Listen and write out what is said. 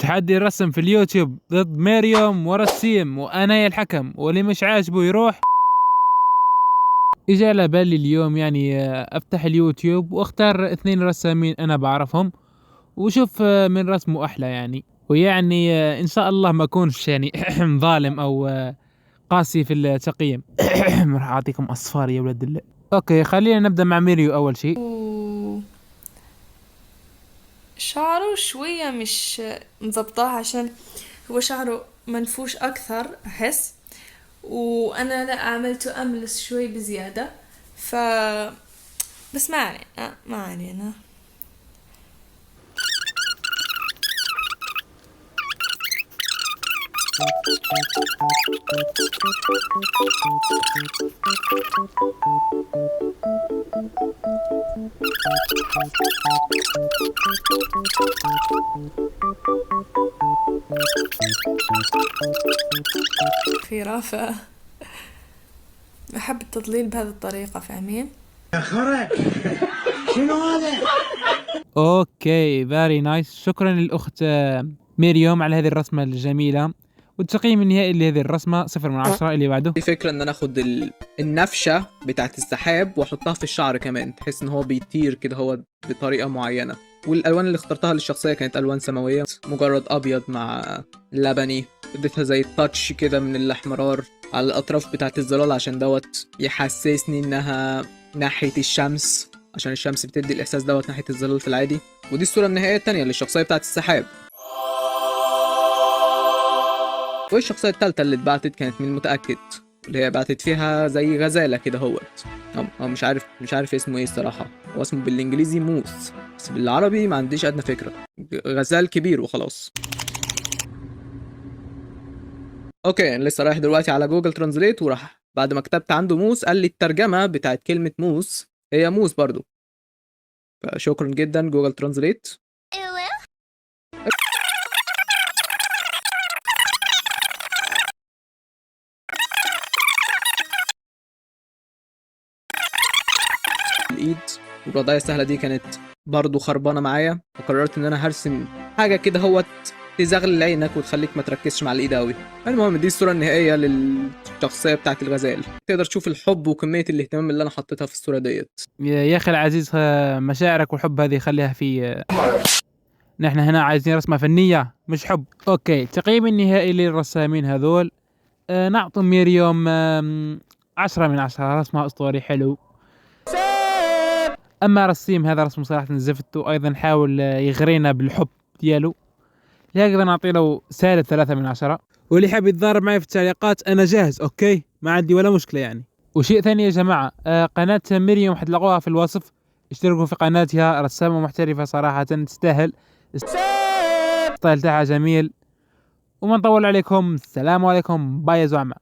تحدي الرسم في اليوتيوب ضد مريم ورسيم وانا يا الحكم، واللي مش عاجبه يروح. اجى على بالي اليوم يعني افتح اليوتيوب واختار 2 رسامين انا بعرفهم وشوف من رسمه احلى يعني، ويعني ان شاء الله ما اكونش يعني ظالم او قاسي في التقييم. راح اعطيكم اصفار يا ولد الله. اوكي خلينا نبدا مع ميريو اول شيء. شعره شوية مش مظبطاه، عشان هو شعره منفوش أكثر أحس، وأنا لا عملته أملس شوي بزيادة. ف بس ما علينا ما علينا. خيرة أحب التضليل بهذه الطريقة، فاهمين؟ يا خرا، شنو هذا؟ اوكي فيري نايس، شكرا للاخت مريم على هذه الرسمة الجميلة، والتقييم النهائي لهذه الرسمة 0/10. اللي بعده. دي فكرة ان انا اخد النفشة بتاعت السحاب واحطها في الشعر كمان، تحس ان هو بيطير كده هو بطريقة معينة. والالوان اللي اخترتها للشخصية كانت الوان سماوية، مجرد ابيض مع لبني. اديتها زي تاتش كده من الاحمرار على الاطراف بتاعت الظلال عشان دوت يحسسني انها ناحية الشمس، عشان الشمس بتدي الاحساس دوت ناحية الظلال في العادي. ودي الصورة النهائية التانية للشخصية بتاعت السحاب. والشخصية التالتة اللي اتبعتت كانت من متأكد، اللي هي بعتت فيها زي غزالة كده هوت. أو مش عارف اسمه ايه الصراحة. هو اسمه بالانجليزي موث، بس بالعربي ما عنديش ادنى فكرة. غزال كبير وخلاص. اوكي انا لسه رايح دلوقتي على جوجل ترانزليت، وراح بعد ما كتبت عنده موس قال لي الترجمة بتاعت كلمة موس هي موس برضو. فشكرا جدا جوجل ترانزليت. الايد والوضعيه السهله دي كانت برضو خربانه معايا، وقررت ان انا هرسم حاجه كده هو تزغلل عينك وتخليك ما تركزش مع الايد قوي. المهم دي الصوره النهائيه للشخصيه بتاعت الغزال. تقدر تشوف الحب وكميه الاهتمام اللي انا حطيتها في الصوره ديت. يا اخي العزيز، مشاعرك والحب هذه خليها في نحن هنا عايزين رسمة فنية مش حب. اوكي التقييم النهائي للرسامين هذول نعطي ميريوم 10/10، رسمها اسطوري حلو. اما رسيم هذا رسمه صراحة زفت، وايضا حاول يغرينا بالحب ديالو، لهكذا نعطي له -3/10. واللي حاب يتضارب معي في التعليقات انا جاهز، اوكي ما عندي ولا مشكلة يعني. وشيء ثاني يا جماعة، قناة مريم حتلاقوها في الوصف، اشتركوا في قناتها، رسامة محترفة صراحة تستاهل، ستايل تاعها جميل. وما نطول عليكم، السلام عليكم، باي يا زعماء.